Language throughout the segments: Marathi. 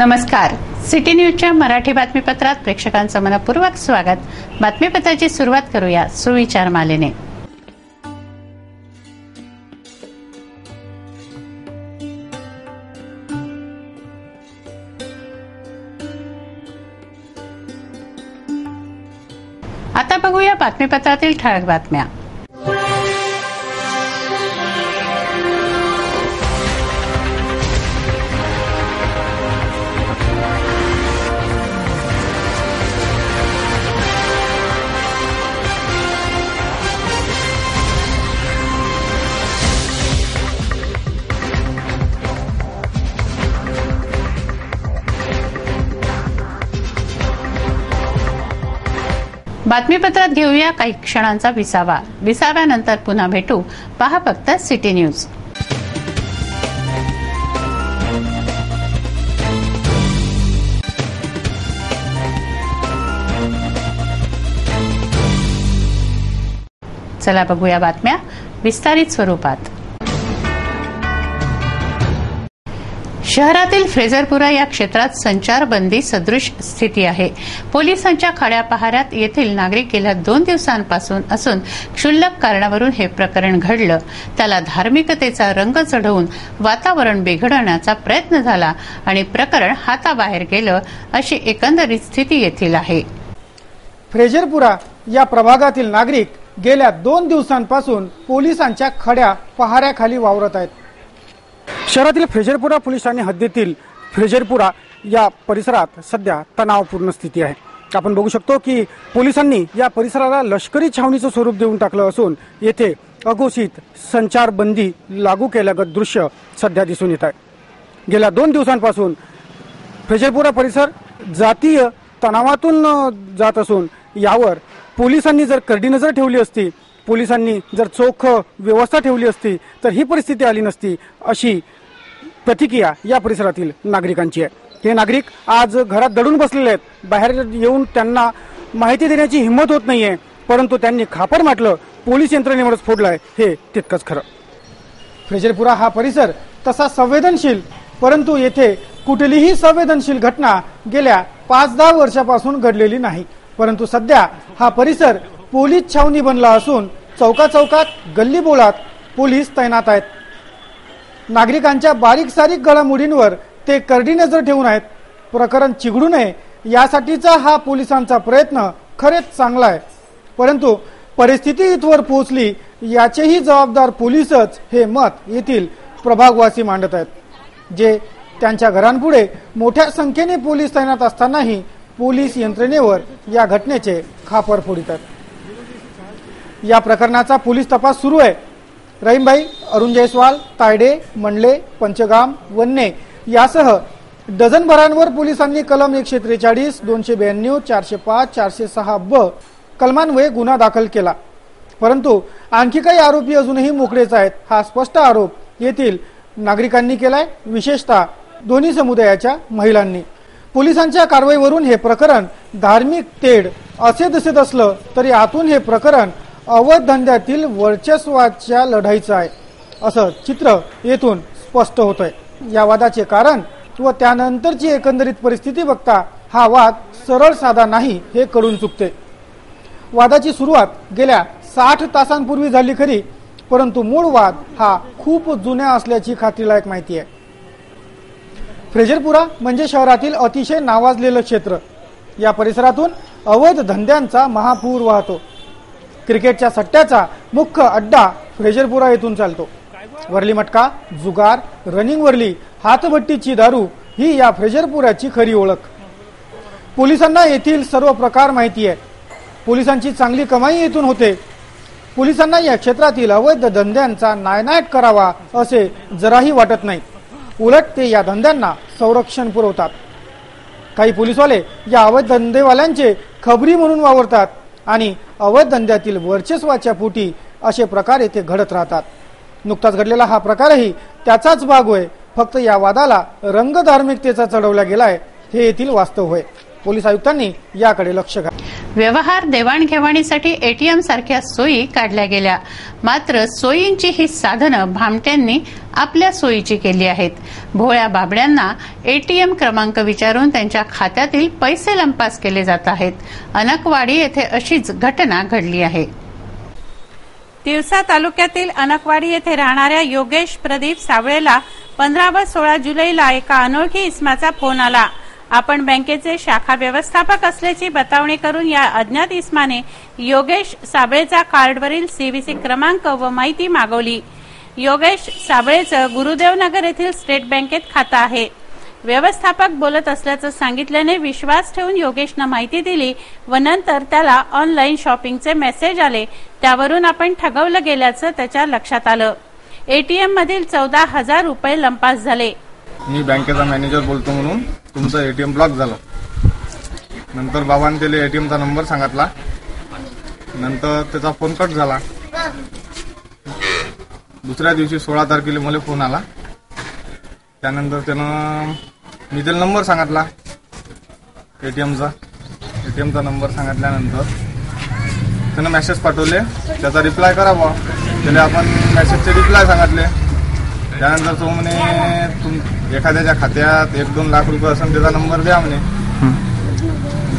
नमस्कार. सिटी न्यूजच्या मराठी बातमीपत्रात प्रेक्षकांचं मनपूर्वक स्वागत. बातमीपत्राची सुरुवात करूया सुविचार मालेने. आता बघूया बातमीपत्रातील ठळक बातम्या. बातमीपत्रात घेऊया काही क्षणांचा विसावा. विसाव्यानंतर पुन्हा भेटू. पहा फक्त सिटी न्यूज. चला बघूया बातम्या विस्तारित स्वरूपात. शहरातील फ्रेझरपुरा या क्षेत्रात संचारबंदी सदृश स्थिती आहे. पोलिसांच्या खड्या पहाऱ्यात येथील नागरिक गेल्या 2 दिवसांपासून असून क्षुल्लक कारणावरून हे प्रकरण घडलं. त्याला धार्मिकतेचा रंग चढवून वातावरण बिघडवण्याचा प्रयत्न झाला आणि प्रकरण हाताबाहेर गेलं अशी एकंदरीत स्थिती येथील आहे. फ्रेझरपुरा या प्रभागातील नागरिक गेल्या 2 दिवसांपासून पोलिसांच्या खड्या पहाऱ्याखाली वावरत आहेत. शहरातील फ्रेझरपुरा पोलीस ठाणे हद्दीतील फ्रेझरपुरा या परिसरात सध्या तणावपूर्ण स्थिती आहे. आपण बघू शकतो की पोलिसांनी या परिसराला लष्करी छावणीचं स्वरूप देऊन टाकलं असून येथे अघोषित संचारबंदी लागू केल्यागत दृश्य सध्या दिसून येत आहे. गेल्या 2 दिवसांपासून फ्रेझरपुरा परिसर जातीय तणावातून जात असून यावर पोलिसांनी जर करडी नजर ठेवली असती, पोलिसांनी जर चोख व्यवस्था ठेवली असती तर ही परिस्थिती आली नसती अशी प्रतिक्रिया या परिसरातील नागरिकांची आहे. हे नागरिक आज घरात दडून बसलेले आहेत. बाहेर येऊन त्यांना माहिती देण्याची हिंमत होत नाहीये, परंतु त्यांनी खापर माटलं, पोलीस यंत्रणेवरच फोडलाय हे तितकंच खरं. फ्रेझरपुरा हा परिसर तसा संवेदनशील, परंतु येथे कुठलीही संवेदनशील घटना गेल्या 5-10 वर्षापासून घडलेली नाही. परंतु सध्या हा परिसर पोलीस छावणी बनला असून चौकाचौकात गल्लीबोळात पोलीस तैनात आहेत. नागरिकांच्या बारीक सारीक घडामोडींवर ते करडी नजर ठेवून आहेत. प्रकरण चिघडू नये यासाठीचा हा पोलिसांचा प्रयत्न खरेच चांगला आहे, परंतु परिस्थिती इथवर पोहोचली याचेही जबाबदार पोलीसच हे मत येथील प्रभागवासी मांडत आहेत, जे त्यांच्या घरांपुढे मोठ्या संख्येने पोलीस तैनात असतानाही पोलीस यंत्रणेवर या घटनेचे खापर फोडीत आहेत. या प्रकरणाचा पोलीस तपास सुरू आहे. रहीमभाई, अरुण जयस्वाल, तायडे, मंडले, पंचगाम, वन्ने यासह डझनभरांवर पोलिसांनी कलम 143, 292, 405, 406 ब कलमान्वये गुन्हा दाखल केला. परंतु आणखी काही आरोपी अजूनही मोकळेच आहेत हा स्पष्ट आरोप येथील नागरिकांनी केलाय, विशेषतः दोन्ही समुदायाच्या महिलांनी. पोलिसांच्या कारवाईवरून हे प्रकरण धार्मिक तेढ असे दिसत असलं तरी आतून हे प्रकरण अवैध धंद्यातील वर्चस्वाच्या लढाईचं आहे असं चित्र येथून स्पष्ट होतंय. या वादाचे कारण व त्यानंतरची एकंदरीत परिस्थिती बघता हा वाद सरळ साधा नाही हे कळून चुकते. वादाची सुरुवात गेल्या 60 तासांपूर्वी झाली खरी, परंतु मूळ वाद हा खूप जुन्या असल्याची खात्रीलायक माहिती आहे. फ्रेझरपुरा म्हणजे शहरातील अतिशय नावाजलेलं क्षेत्र. या परिसरातून अवैध धंद्यांचा महापूर वाहतो. क्रिकेटच्या सट्ट्याचा मुख्य अड्डा फ्रेझरपुरा येथून चालतो. वरली मटका, जुगार, रनिंग वरली, हातभट्टीची दारू ही या फ्रेझरपुराची खरी ओळख. पोलिसांना येथील सर्व प्रकार माहिती आहे. पोलिसांची चांगली कमाई येथून होते. पोलिसांना या क्षेत्रातील अवैध धंद्यांचा नायनाट करावा असे जराही वाटत नाही. उलट ते या धंद्यांना संरक्षण पुरवतात. काही पोलिसवाले या अवैध धंदेवाल्यांचे खबरी म्हणून वावरतात आणि अवैध धंद्यातील वर्चस्वाच्या पोटी असे प्रकार येथे घडत राहतात. नुकताच घडलेला हा प्रकारही त्याचाच भाग होय. फक्त या वादाला रंग धार्मिकतेचा चढवला गेलाय हे येथील वास्तव होय. पोलीस आयुक्तांनी याकडे लक्ष घातले. व्यवहार देवाणघेवाणीसाठी एटीएम सारख्या सोयी काढल्या गेल्या, मात्र सोयींची ही साधनं भामट्यांनी आपल्या सोयीची केली आहेत. भोळ्या बाबड्यांना एटीएम क्रमांक विचारून त्यांच्या खात्यातील पैसे लंपास केले जात आहेत. अनकवाडी येथे अशीच घटना घडली आहे. तिवसा तालुक्यातील अनकवाडी येथे राहणाऱ्या योगेश प्रदीप सावळेला 15 व 16 जुलैला एका अनोळखी इसमाचा फोन आला. आपण बँकेचे शाखा व्यवस्थापक असल्याची बतावणी करून या अज्ञात इसमाने योगेश साबळेचा कार्डवरील सीव्हीसी क्रमांक व माहिती मागवली. योगेश साबळेचं गुरुदेवनगर येथील स्टेट बँकेत खातं आहे. व्यवस्थापक बोलत असल्याचं सांगितल्याने विश्वास ठेवून योगेशनं माहिती दिली व नंतर त्याला ऑनलाईन शॉपिंगचे मेसेज आले. त्यावरून आपण ठगवलं गेल्याचं त्याच्या लक्षात आलं. एटीएम मधील 14,000 रुपये लंपास झाले. मी बँकेचा मॅनेजर बोलतो म्हणून तुमचं एटीएम ब्लॉक झालं. नंतर बाबांनी त्याला एटीएमचा नंबर सांगितला. नंतर त्याचा फोन कट झाला. दुसऱ्या दिवशी 16 तारखेला मला फोन आला. त्यानंतर त्यानं मी त्याला नंबर सांगितला एटीएमचा नंबर सांगितल्यानंतर त्यानं मेसेज पाठवले. त्याचा रिप्लाय करावा. त्याला आपण मेसेजचे रिप्लाय सांगितले. त्यानंतर तो म्हणे एखाद्याच्या खात्यात 1-2 लाख रुपये असेल त्याचा नंबर द्या म्हणे.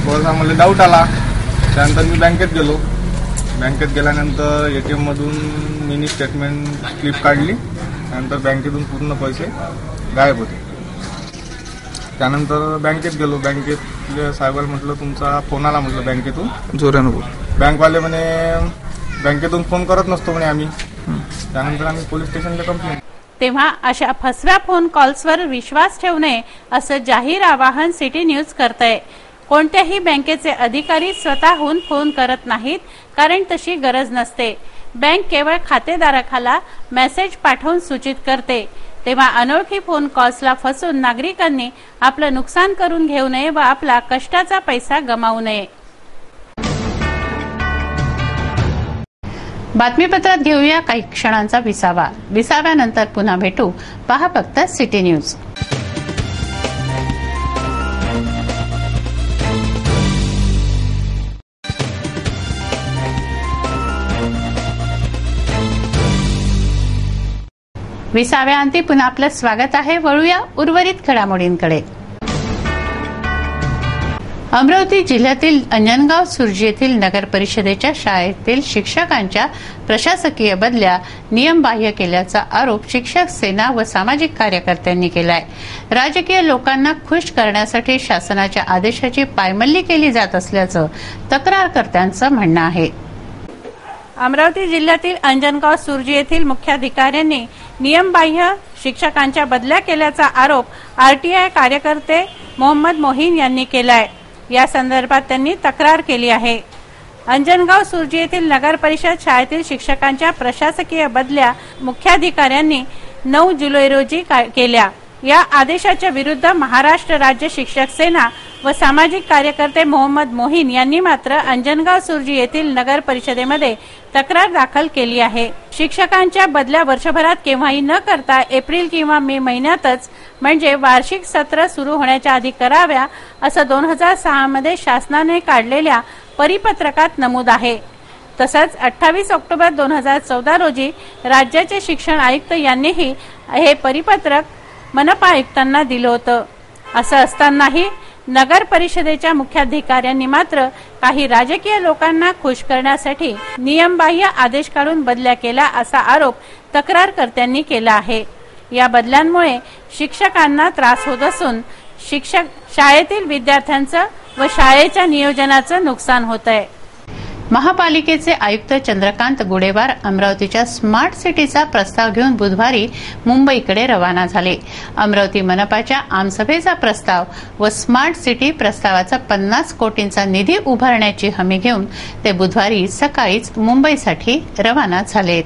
थोडासा मला डाऊट आला. त्यानंतर मी बँकेत गेलो. बँकेत गेल्यानंतर एटीएम मधून मिनी स्टेटमेंट क्लिप काढली. त्यानंतर बँकेतून पूर्ण पैसे गायब होते. त्यानंतर बँकेत गेलो. बँकेतल्या साहेबाला म्हटलं तुमचा फोन आला म्हटलं बँकेतून. जोरानं बोल. बँकवाले म्हणे बँकेतून फोन करत नसतो म्हणे आम्ही. त्यानंतर आम्ही पोलीस स्टेशनला कंप्लेंट. तेव्हा अशा फसव्या फोन कॉल्सवर विश्वास ठेवू नये असं जाहीर आवाहन सिटी न्यूज करतंय. कोणत्याही बँकेचे अधिकारी स्वतःहून फोन करत नाहीत, कारण तशी गरज नसते. बँक केवळ खातेदाराला मेसेज पाठवून सूचित करते. तेव्हा अनोळखी फोन कॉल्सला फसून नागरिकांनी आपलं नुकसान करून घेऊ नये व आपला कष्टाचा पैसा गमावू नये. बातमीपत्रात घेऊया काही क्षणांचा विसावा. विसाव्यानंतर पुन्हा भेटू. पहा फक्त सिटी न्यूज. विसाव्याअंती पुन्हा आपलं स्वागत आहे. वळूया उर्वरित घडामोडींकडे. अमरावती जिल्ह्यातील अंजनगाव सुर्जी येथील नगर परिषदेच्या शाळेतील शिक्षकांच्या प्रशासकीय बदल्या नियमबाह्य केल्याचा आरोप शिक्षक सेना व सामाजिक कार्यकर्त्यांनी केलाय. राजकीय लोकांना खुश करण्यासाठी शासनाच्या आदेशाची पायमल्ली केली जात असल्याचं तक्रारकर्त्यांचं म्हणणं आहे. अमरावती जिल्ह्यातील अंजनगाव सुर्जी येथील मुख्याधिकाऱ्यांनी नियमबाह्य शिक्षकांच्या बदल्या केल्याचा आरोप आरटीआय कार्यकर्ते मोहम्मद मोहीन यांनी केलाय. या संदर्भात त्यांनी तक्रार केली आहे. अंजनगाव सुर्जी येथील नगर परिषद शाळेतील शिक्षकांच्या प्रशासकीय बदल्या मुख्याधिकाऱ्यांनी 9 जुलै रोजी केल्या. या आदेशाच्या विरुद्ध महाराष्ट्र राज्य शिक्षक सेना व सामाजिक कार्यकर्ते मोहम्मद मोहीन यांनी मात्र अंजनगाव सुर्जी येथील नगर परिषदेमध्ये तक्रार दाखल केली आहे. शिक्षकांच्या बदल्या वर्षभरात केव्हाही न करता एप्रिल किंवा मे महिन्यातच म्हणजे वार्षिक सत्र सुरू होण्याच्या आधी कराव्या असं 2006 मध्ये शासनाने काढलेल्या परिपत्रकात नमूद आहे. तसंच 28 ऑक्टोबर 2014 रोजी राज्याचे शिक्षण आयुक्त यांनीही हे परिपत्रक मनपा आयुक्तांना दिलं होतं. असं असतानाही नगर परिषदेच्या मुख्याधिकाऱ्यांनी मात्र काही राजकीय लोकांना खुश करण्यासाठी नियमबाह्य आदेश काढून बदल्या केला असा आरोप तक्रारकर्त्यांनी केला आहे. या बदल्यांमुळे शिक्षकांना त्रास होत असून शाळेतील विद्यार्थ्यांचं व शाळेच्या नियोजनाचं नुकसान होत आहे. महापालिकेचे आयुक्त चंद्रकांत गुडेवार अमरावतीच्या स्मार्ट सिटीचा प्रस्ताव घेऊन बुधवारी मुंबईकडे रवाना झाले. अमरावती मनपाच्या आमसभेचा प्रस्ताव व स्मार्ट सिटी प्रस्तावाचा 50 कोटींचा निधी उभारण्याची हमी घेऊन ते बुधवारी सकाळीच मुंबईसाठी रवाना झालेत.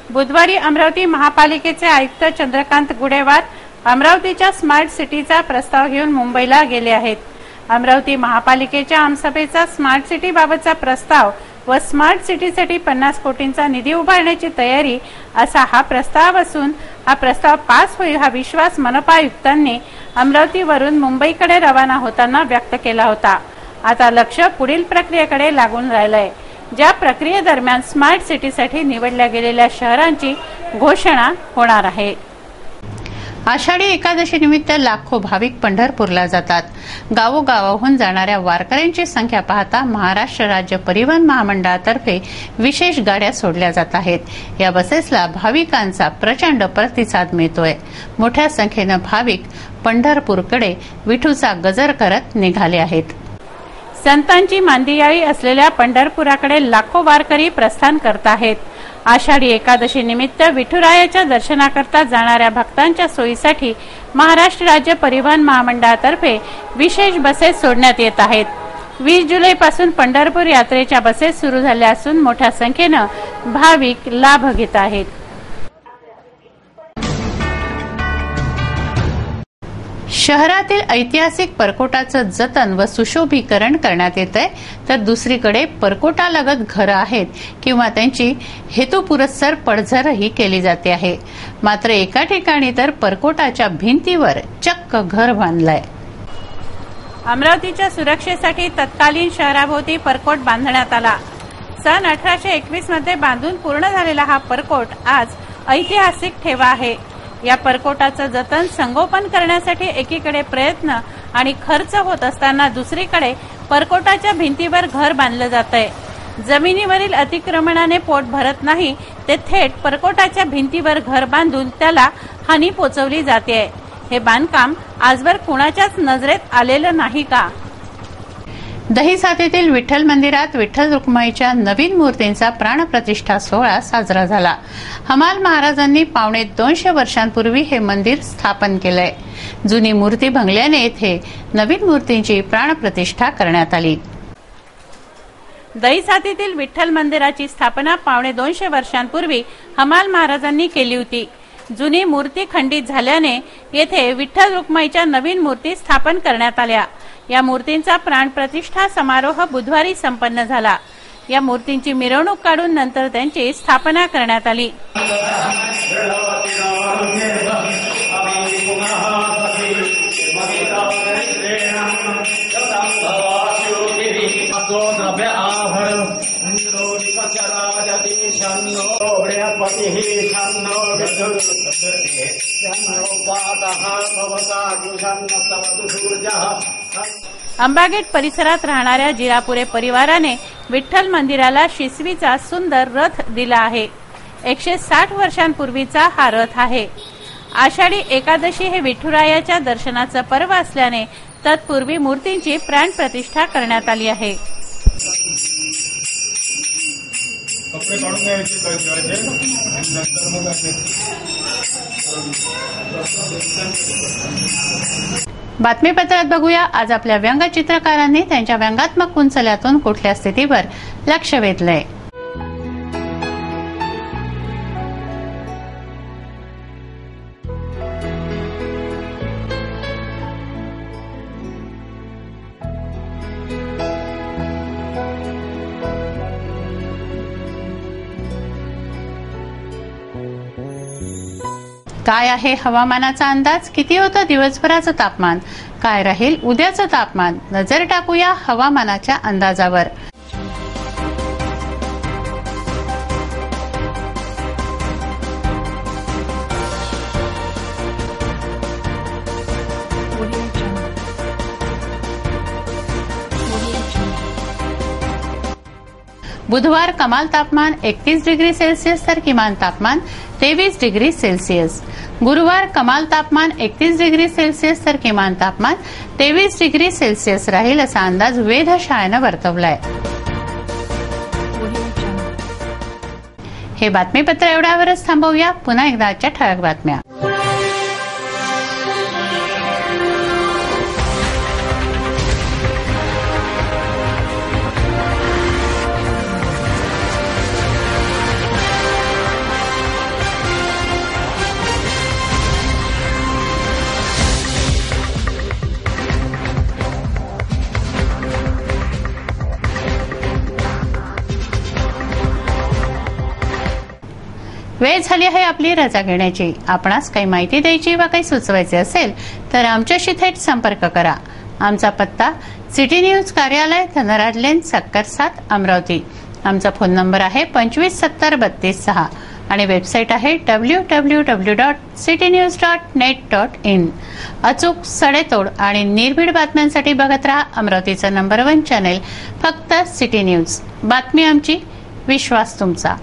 बुधवारी अमरावती महापालिकेचे आयुक्त चंद्रकांत गुडेवार अमरावतीच्या स्मार्ट सिटीचा प्रस्ताव घेऊन मुंबईला गेले आहेत. अमरावती महापालिकेच्या आमसभेचा स्मार्ट सिटी बाबतचा प्रस्ताव व स्मार्ट सिटीसाठी 50 कोटींचा निधी उभारण्याची तयारी असा हा प्रस्ताव असून हा प्रस्ताव पास होईल हा विश्वास मनपा आयुक्तांनी अमरावतीवरून मुंबईकडे रवाना होताना व्यक्त केला होता. आता लक्ष पुढील प्रक्रियेकडे लागून राहिलंय, ज्या प्रक्रियेदरम्यान स्मार्ट सिटीसाठी निवडल्या गेलेल्या शहरांची घोषणा होणार आहे। आषाढी एकादशी निमित्त लाखो भाविक पंढरपूरला जातात। गावोगावाहून जाणाऱ्या वारकऱ्यांची संख्या पाहता महाराष्ट्र राज्य परिवहन महामंडळातर्फे विशेष गाड्या सोडल्या जात आहेत। या बसेसला भाविकांचा प्रचंड प्रतिसाद मिळतोय। मोठ्या संख्येनं भाविक पंढरपूरकडे विठूचा गजर करत निघाले आहेत। संतांची मांदियाळी असलेल्या पंढरपुराकडे लाखो वारकरी प्रस्थान करत आहेत। आषाढी एकादशी निमित्त विठुरायाच्या दर्शनाकरता जाणाऱ्या भक्तांच्या सोयीसाठी महाराष्ट्र राज्य परिवहन महामंडळातर्फे विशेष बसेस सोडण्यात येत आहेत। 20 जुलैपासून पंढरपूर यात्रेच्या बसेस सुरू झाल्या असून मोठ्या संख्येनं भाविक लाभ घेत आहेत। शहरातील ऐतिहासिक परकोटाचं जतन व सुशोभीकरण करण्यात येतंय, तर दुसरीकडे परकोटालगत घरं आहेत किंवा त्यांची हेतुपुरस्सर पडझडही केली जाते आहे। मात्र एका ठिकाणी तर परकोटाच्या भिंतीवर चक्क घर बांधलंय। अमरावतीच्या सुरक्षेसाठी तत्कालीन शहराभोवती परकोट बांधण्यात आला। सन 1821 मध्ये बांधून पूर्ण झालेला हा परकोट आज ऐतिहासिक ठेवा आहे। या परकोटाचं जतन संगोपन करण्यासाठी एकीकडे प्रयत्न आणि खर्च होत असताना दुसरीकडे परकोटाच्या भिंतीवर घर बांधलं जातंय। जमिनीवरील अतिक्रमणाने पोट भरत नाही, ते थेट परकोटाच्या भिंतीवर घर बांधून त्याला हानी पोचवली जाते। हे बांधकाम आजवर कुणाच्याच नजरेत आलेलं नाही का? दहिसातीतील विठ्ठल मंदिरात विठ्ठल रुक्माईच्या नवीन मूर्तींचा प्राणप्रतिष्ठा सोहळा साजरा झाला। हमाल महाराजांनी पावणे 200 वर्षांपूर्वी हे मंदिर स्थापन केलंय। जुनी मूर्ती भंगल्याने येथे नवीन मूर्तींची प्राणप्रतिष्ठा करण्यात आली। दहिसातीतील विठ्ठल मंदिराची स्थापना पावणे 200 वर्षांपूर्वी हमाल महाराजांनी केली होती। जुनी मूर्ती खंडित झाल्याने येथे विठ्ठल रुक्माईच्या नवीन मूर्ती स्थापन करण्यात आल्या। या मूर्तींचा प्राणप्रतिष्ठा समारोह बुधवारी संपन्न झाला। या मूर्तींची मिरवणूक काढून नंतर त्यांची स्थापना करण्यात आली। अंबागेट परिसरात राहणाऱ्या जिरापुरे परिवाराने विठ्ठल मंदिराला शिसवीचा सुंदर रथ दिला आहे। 160 वर्षांपूर्वीचा हा रथ आहे। आषाढी एकादशी हे विठुरायाच्या दर्शनाचं पर्व असल्याने तत्पूर्वी मूर्तींची प्राणप्रतिष्ठा करण्यात आली आहे। बातमीपत्रात बघूया आज आपल्या व्यंगचित्रकारांनी त्यांच्या व्यंगात्मक कुंचल्यातून कुठल्या स्थितीवर लक्ष वेधलंय। काय आहे हवामानाचा अंदाज? किती होतं दिवसभराचं तापमान? काय राहील उद्याचं तापमान? नजर टाकूया हवामानाच्या अंदाजावर। बुधवार कमाल तापमान 31 डिग्री सेल्सिअस तर किमान तापमान 23 डिग्री सेल्सिअस। गुरुवार कमाल तापमान 31 डिग्री सेल्सिअस तर किमान तापमान 23 डिग्री सेल्सिअस राहील असा अंदाज वेधशाळेनं वर्तवलाय। हे बातमीपत्र एवढ्यावरच थांबवूया। पुन्हा एकदा आजच्या ठळक बातम्या। वेळ झाली आहे आपली रजा घेण्याची। आपणास काही माहिती द्यायची वा काही सुचवायचे असेल तर आमच्याशी थेट संपर्क करा। आमचा पत्ता सिटी न्यूज कार्यालय धनराज लेन सक्कर 7 अमरावती. आमचा फोन नंबर आहे 257032 आणि वेबसाईट आहे www.citynews.net.in. अचूक, सडेतोड आणि निर्भीड बातम्यांसाठी बघत राहा अमरावतीचं नंबर 1 चॅनेल फक्त सिटी न्यूज. बातमी आमची, विश्वास तुमचा.